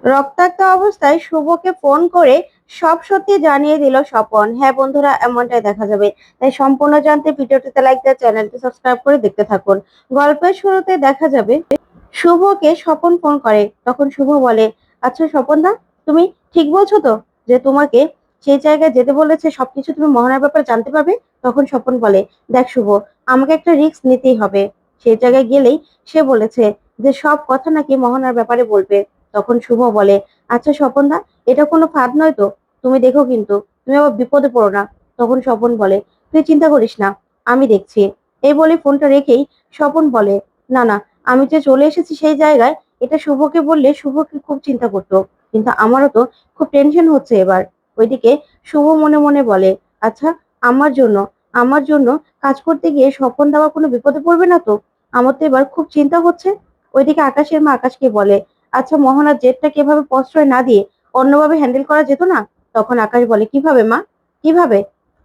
রক্তাক্ত অবস্থায় শুভকে ফোন করে সব সত্যি জানিয়ে দিল স্বপন। হ্যাঁ বন্ধুরা, এমনটাই দেখা যাবে। তাই সম্পূর্ণ জানতে ভিডিওটিতে লাইক দিয়ে চ্যানেলটি সাবস্ক্রাইব করে দেখতে থাকুন। গল্পের শুরুতে দেখা যাবে শুভকে স্বপন ফোন করে। তখন শুভ বলে, আচ্ছা স্বপন দা, তুমি ঠিক বলছো তো যে তোমাকে সেই জায়গায় যেতে বলেছে, সবকিছু তুমি মোহনার ব্যাপারে জানতে পারবে? তখন স্বপন বলে, দেখ শুভ, আমাকে একটা রিস্ক নিতেই হবে। সেই জায়গায় গেলেই সে বলেছে যে সব কথা নাকি মোহনার ব্যাপারে বলবে। তখন শুভ বলে, আচ্ছা স্বপন দা, এটা কোনো ফাঁদ নয় তো? তুমি দেখো কিন্তু, তুমি আবার বিপদে পড়ো না। তখন স্বপন বলে, তুই চিন্তা করিস না, আমি দেখছি। এই বলে ফোনটা রেখেই স্বপন বলে, না না, আমি যে চলে এসেছি সেই জায়গায়, এটা শুভকে বললে শুভকে খুব চিন্তা করতো। কিন্তু আমারও তো খুব টেনশন হচ্ছে এবার। ওইদিকে শুভ মনে মনে বলে, আচ্ছা, আমার জন্য আমার জন্য কাজ করতে গিয়ে স্বপন দেওয়া কোনো বিপদে পড়বে না তো? আমার তো এবার খুব চিন্তা হচ্ছে। ওইদিকে আকাশের মা আকাশকে বলে, আচ্ছা মোহনার জেদটাকে এভাবে প্রশ্রয় না দিয়ে অন্যভাবে হ্যান্ডেল করা যেত না? তখন আকাশ বলে, কিভাবে মা, কিভাবে?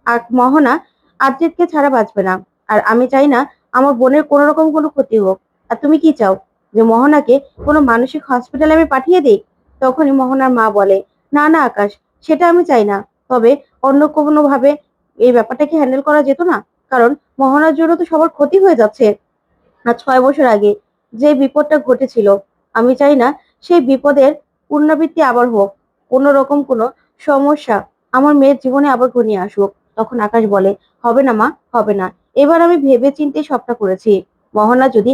আর মোহনা আদ্রিতকে ছাড়া বাঁচবে না। আর আমি চাই না আমার বোনের কোনো রকম কোনো ক্ষতি হোক। আর তুমি কি চাও, যে মোহনাকে কোনো মানসিক হসপিটালে আমি পাঠিয়ে দিই? তখনই মোহনার মা বলে, না না আকাশ, সেটা আমি চাই না। তবে অন্য কোনো ভাবে এই ব্যাপারটাকে হ্যান্ডেল করা যেত না? কারণ মোহনার জন্য তো সবার ক্ষতি হয়ে যাচ্ছে। আর 6 বছর আগে যে বিপদটা ঘটেছিল, আমি চাই না সেই বিপদের পুনরাবৃত্তি আবার হোক। কোনো রকম কোনো সমস্যা আমার মেয়ের জীবনে আবার ঘনিয়ে আসুক। তখন আকাশ বলে, হবে না মা, হবে না। এবার আমি ভেবে চিন্তে সবটা করেছি। মোহনা যদি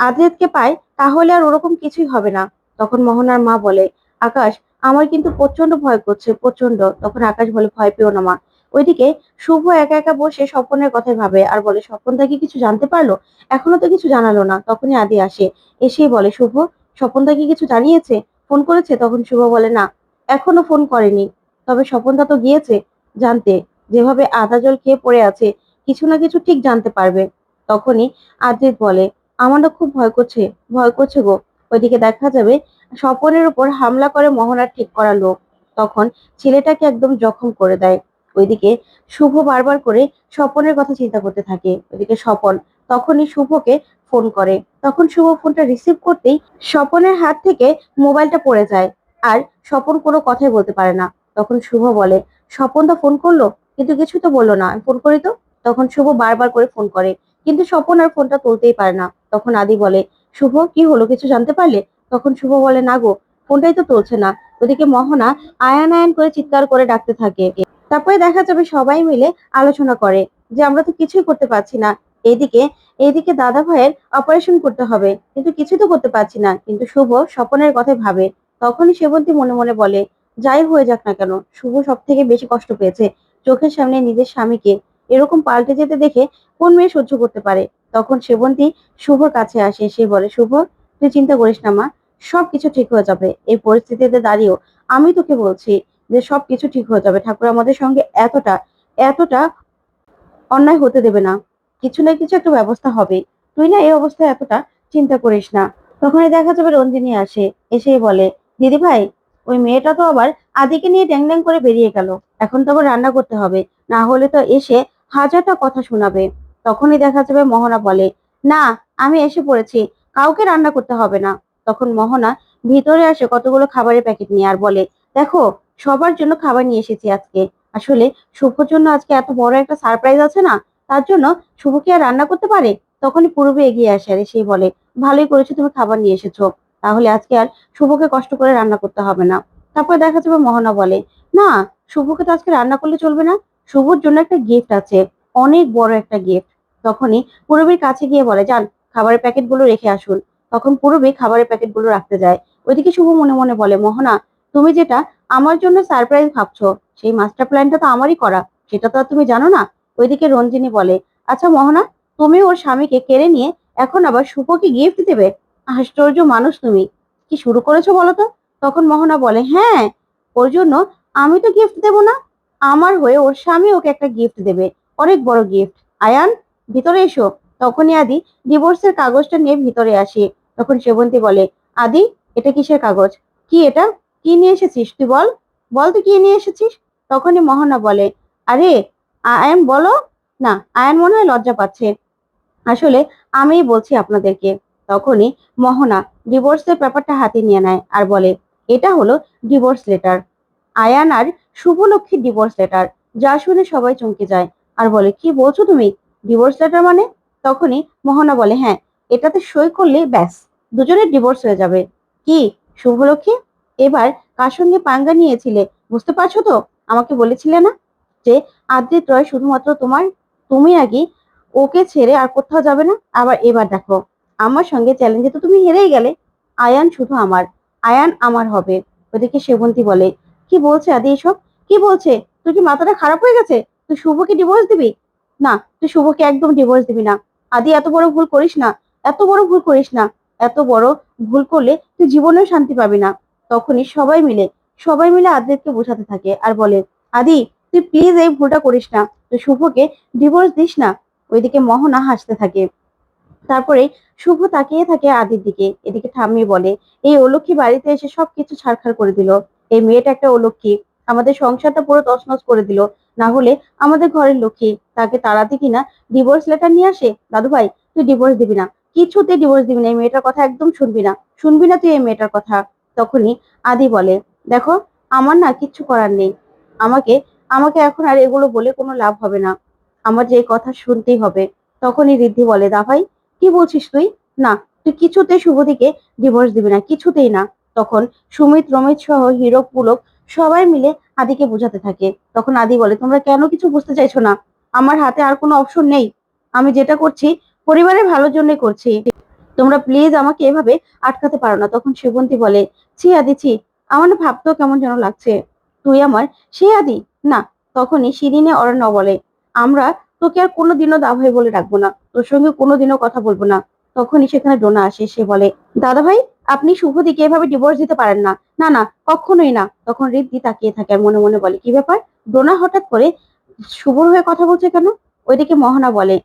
আদ্রিতকে পায় তাহলে আর ওরকম কিছুই হবে না। তখন মোহনার মা বলে, আকাশ, আমার কিন্তু প্রচন্ড ভয় করছে, প্রচন্ড। তখন আকাশ বলে, ভয় পেও না মা। ওইদিকে শুভ একা একা বসে স্বপনের কথাই ভাবে আর বলে, স্বপন দা কি কিছু জানতে পারলো? এখনো তো কিছু জানালো না। তখনই আদি আসে, এসেই বলে, শুভ, স্বপনদা কি কিছু জানিয়েছে, ফোন করেছে? তখন শুভ বলে, না, এখনো ফোন করেনি। তবে স্বপনদা তো গিয়েছে জানতে, যেভাবে আদা জল খেয়ে পড়ে আছে, কিছু না কিছু ঠিক জানতে পারবে। তখনই আদ্রিত বলে, আমার না খুব ভয় করছে, ভয় করছে গো। ওইদিকে দেখা যাবে স্বপনের উপর হামলা করে মোহনার ঠিক করা লোক। তখন ছেলেটাকে একদম জখম করে দেয়। ওইদিকে শুভ বারবার করে স্বপনের কথা চিন্তা করতে থাকে। ওইদিকে স্বপন তখনই শুভকে ফোন করে। তখন শুভ ফোনটা রিসিভ করতেই স্বপনের হাত থেকে মোবাইলটা পড়ে যায়। আর স্বপন কোনো কথাই বলতে পারে না। তখন শুভ বলে, স্বপন তো ফোন করলো কিন্তু কিছু তো বললো না, আমি ফোন করি তো। তখন শুভ বারবার করে ফোন করে, কিন্তু স্বপন আর ফোনটা তুলতেই পারে না। তখন আদি বলে, শুভ কি হলো, কিছু জানতে পারলে? তখন শুভ বলে, না গো, ফোনটাই তো তুলছে না। ওদিকে মোহনা আয়ান আয়ান করে চিৎকার করে ডাকতে থাকে। তারপরে দেখা যাবে সবাই মিলে আলোচনা করে যে আমরা তো কিছুই করতে পারছি না। এইদিকে এইদিকে দাদা ভাইয়ের অপারেশন করতে হবে, কিন্তু কিছু তো করতে পারছি না। কিন্তু শুভ স্বপনের কথাই ভাবে। তখনই সেবন্তী মনে মনে বলে, যাই হয়ে যাক না কেন, শুভ সব থেকে বেশি কষ্ট পেয়েছে। চোখের সামনে নিজের স্বামীকে এরকম পাল্টে যেতে দেখে কোন মেয়ে সহ্য করতে পারে? তখন সেবন্তী শুভর কাছে আসে, সে বলে, শুভ, তুই চিন্তা করিস না মা, সবকিছু ঠিক হয়ে যাবে। এই পরিস্থিতিতে দাঁড়িয়েও আমি তোকে বলছি যে সবকিছু ঠিক হয়ে যাবে। ঠাকুর আমাদের সঙ্গে এতটা এতটা অন্যায় হতে দেবে না। কিছু না কিছু একটা ব্যবস্থা হবে। তুই না এই অবস্থায় এতটা চিন্তা করিস না। তখনই দেখা যাবে রঞ্জিনী আসে, এসেই বলে, দিদি ভাই, ওই মেয়েটা তো আবার আদিকে নিয়ে ড্যাং ড্যাং করে বেরিয়ে গেল। এখন তো আবার রান্না করতে হবে, না হলে তো এসে হাজারটা কথা শোনাবে। তখনই দেখা যাবে মোহনা বলে, না, আমি এসে পড়েছি, কাউকে রান্না করতে হবে না। তখন মোহনা ভিতরে আসে কতগুলো খাবারের প্যাকেট নিয়ে আর বলে, দেখো, সবার জন্য খাবার নিয়ে এসেছি আজকে। আসলে শুভর জন্য আজকে এত বড় একটা সারপ্রাইজ আছে না, তার জন্য শুভ কি আর রান্না করতে পারে? তখনই পূর্বে এগিয়ে আসে আর সেই বলে, ভালোই করেছো, তুমি খাবার নিয়ে এসেছো। তাহলে আজকে আর শুভকে কষ্ট করে রান্না করতে হবে না। তারপরে দেখা যাবে মোহনা বলে, না, শুভকে তো আজকে রান্না করলে চলবে না। শুভর জন্য একটা গিফট আছে, অনেক বড় একটা গিফট। তখনই পূরবীর কাছে গিয়ে বলে, যান, খাবারের প্যাকেট গুলো রেখে আসুন। তখন পূরবী খাবারের প্যাকেট গুলো রাখতে যায়। ওইদিকে শুভ মনে মনে বলে, মোহনা, তুমি যেটা আমার জন্য সারপ্রাইজ ভাবছো, সেই মাস্টার প্ল্যানটা তো আমারই করা, সেটা তো আর তুমি জানো না। ওইদিকে রঞ্জিনী বলে, আচ্ছা মোহনা, তুমি ওর স্বামীকে কেড়ে নিয়ে এখন আবার শুভকে গিফট দেবে? আশ্চর্য মানুষ তুমি, কি শুরু করেছো বলো তো? তখন মোহনা বলে, হ্যাঁ, ওর জন্য আমি তো গিফট দেবো না, আমার হয়ে ওর স্বামী ওকে একটা গিফট দেবে, অনেক বড় গিফট। আয়ান, ভিতরে এসো। তখনই আদি ডিভোর্সের কাগজটা নিয়ে ভিতরে আসে। তখন সেবন্তী বলে, আদি, এটা কিসের কাগজ? কি এটা? কি নিয়ে এসেছিস তুই, বল, বল তুই কি নিয়ে এসেছিস? তখনই মোহনা বলে, আরে আয়ান বলো না। আয়ান মনে হয় লজ্জা পাচ্ছে। আসলে আমিই বলছি আপনাদেরকে। তখনই মোহনা ডিভোর্সের ব্যাপারটা হাতে নিয়ে নেয় আর বলে, এটা হলো ডিভোর্স লেটার। আয়ান আর শুভলক্ষীর ডিভোর্স লেটার। যা শুনে সবাই চমকে যায় আর বলে, কি বলছো তুমি? ডিভোর্স লেটার মানে? তখনই মোহনা বলে, হ্যাঁ, এটাতে সই করলে ব্যাস দুজনের ডিভোর্স হয়ে যাবে। কি শুভলক্ষী, এবার কার সঙ্গে পাঙ্গা নিয়েছিলে? বুঝতে পারছো তো? আমাকে বলেছিলে না যে আদ্রিত রয় শুধুমাত্র তোমার, তুমি নাকি ওকে ছেড়ে আর কোথাও যাবে না। আবার এবার দেখো, আমার সঙ্গে চ্যালেঞ্জে তো তুমি হেরেই গেলে। আয়ান শুধু আমার, আয়ান আমার হবে। ওদিকে সেবন্তী বলে, কি বলছে আদি এসব? কি বলছে? তুই কি মাথাটা খারাপ হয়ে গেছে? তুই শুভকে ডিভোর্স দিবি? না, তুই শুভকে একদম ডিভোর্স দিবি না। আদি এত বড় ভুল করিস না, এত বড় ভুল করিস না। এত বড় ভুল করলে তুই জীবনেও শান্তি পাবি না। তখনই সবাই মিলে আদ্রিতকে বোঝাতে থাকে আর বলে, আদি তুই প্লিজ এই ভুলটা করিস না, তুই শুভকে ডিভোর্স দিস না। ওইদিকে মোহনা হাসতে থাকে। তারপরে শুভ তাকিয়ে থাকে আদির দিকে। এদিকে ঠাম্মি বলে, এই অলক্ষী বাড়িতে এসে সবকিছু ছাড়খাড় করে দিল। এই মেয়েটা একটা অলক্ষী, আমাদের সংসারটা পুরো তছনছ করে দিল। না হলে আমাদের ঘরের লক্ষ্মী, তাকে তাড়াতে কিনা ডিভোর্স লেটার নিয়ে আসে। দাদু ভাই, তুই ডিভোর্স দিবি না, কিছুতে ডিভোর্স দিবি না, এই মেয়েটার কথা একদম শুনবি না, শুনবি না তুই এই মেয়েটার কথা। তখনই আদি বলে, দেখো, আমার না কিচ্ছু করার নেই। আমাকে আমাকে এখন আর এগুলো বলে কোনো লাভ হবে না, আমার যে কথা শুনতেই হবে। তখনই ঋদ্ধি বলে, দা ভাই, কি বলছিস তুই? না, তুই কিছুতেই শুভদিকে ডিভোর্স দিবি না, কিছুতেই না। তখন সুমিত, রমিত সহ হীরক পুলক সবাই মিলে আদিকে বোঝাতে থাকে। তখন আদি বলে, তোমরা কেন কিছু বুঝতে চাইছো না? আমার হাতে আর কোনো অপশন নেই। আমি যেটা করছি পরিবারের ভালোর জন্যই করছি। তোমরা প্লিজ আমাকে এভাবে আটকাতে পারো না। তখন সেবন্তী বলে, ছি আদি ছি, আমার না ভাবতেও কেমন যেন লাগছে। তুই আমার সে আদি না। তখনই শিরিনে অরণ্য বলে, আমরা তোকে আর কোনোদিনও দা ভাই বলে ডাকবো না, তোর সঙ্গে কোনোদিনও কথা বলবো না। তখনই সেখানে ডোনা আসে। সে বলে, দাদা ভাই, আপনি শুভদিকে এভাবে ডিভোর্স দিতে পারেন না, না না, কখনোই না। তখন ঋদ্ধি তাকিয়ে থাকে আর মনে মনে বলে, কি ব্যাপার, ডোনা হঠাৎ করে শুভর হয়ে কথা বলছে কেন? ওইদিকে মোহনা বলে,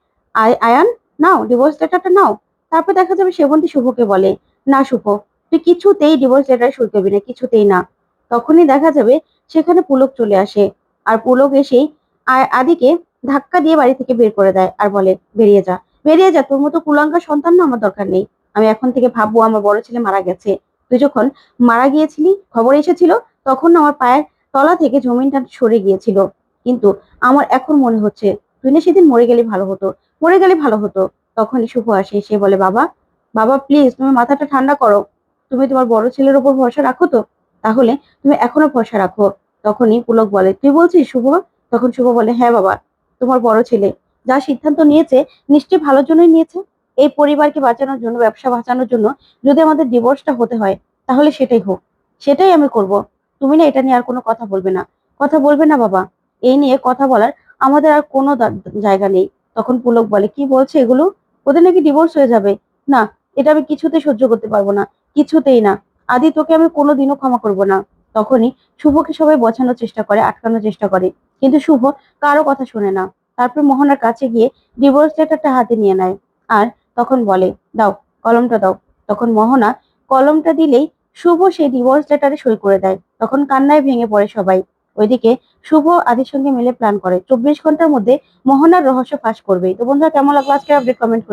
আয়ান, নাও ডিভোর্স লেটারটা নাও। তারপর দেখা যাবে সেবন্তী শুভকে বলে, না শুভ, তুই কিছুতেই ডিভোর্স লেটার সই করবি না, কিছুতেই না। তখনই দেখা যাবে সেখানে পুলক চলে আসে। আর পুলক এসেই আদিকে ধাক্কা দিয়ে বাড়ি থেকে বের করে দেয় আর বলে, বেরিয়ে যা, বেরিয়ে যা, তোর মতো কুলাঙ্গার সন্তান না আমার দরকার নেই। আমি এখন থেকে ভাববো আমার বড় ছেলে মারা গেছে। তুই যখন মারা গিয়েছিলি, খবর এসেছিল, তখন না আমার পায়ের তলা থেকে জমিনটা সরে গিয়েছিল। কিন্তু আমার এখন মনে হচ্ছে তুই না সেদিন মরে গেলে ভালো হতো, মরে গেলে ভালো হতো। তখনই শুভ আসে। সে বলে, বাবা, বাবা প্লিজ তুমি মাথাটা ঠান্ডা করো। তুমি তোমার বড় ছেলের উপর ভরসা রাখো তো? তাহলে তুমি এখনো ভরসা রাখো। তখনই পুলক বলে, তুই বলছিস শুভ? তখন শুভ বলে, হ্যাঁ বাবা, তোমার বড় ছেলে যা সিদ্ধান্ত নিয়েছে নিশ্চয়ই ভালোর জন্যই নিয়েছে। এই পরিবারকে বাঁচানোর জন্য, ব্যবসা বাঁচানোর জন্য যদি আমাদের ডিভোর্সটা হতে হয়, তাহলে সেটাই হোক, সেটাই আমি করব। তুমি না এটা নিয়ে আর কোনো কথা বলবে না, কথা বলবে না বাবা। এই নিয়ে কথা বলার আমাদের আর কোনো জায়গা নেই। তখন পুলক বলে, কি বলছে এগুলো? ওদের নাকি ডিভোর্স হয়ে যাবে? না, এটা আমি কিছুতেই সহ্য করতে পারবো না, কিছুতেই না। আদি, তোকে আমি কোনোদিনও ক্ষমা করবো না। তখনই শুভকে সবাই বোঝানোর চেষ্টা করে, আটকানোর চেষ্টা করে, কিন্তু শুভ কারো কথা শোনে না। তারপর মোহনার কাছে গিয়ে ডিভোর্স লেটারটা হাতে নিয়ে নেয় আর তখন বলে, দাও, কলমটা দাও। তখন মোহনা কলমটা দিলেই শুভ সেই ডিভোর্স লেটারে সই করে দেয়। তখন কান্নায় ভেঙে পড়ে সবাই। ওইদিকে শুভ আদির সঙ্গে মিলে প্ল্যান করে 24 ঘন্টার মধ্যে মোহনার রহস্য ফাঁস করবে। তো বন্ধুরা, কেমন লাগলো আজকে আপডেট, কমেন্ট করে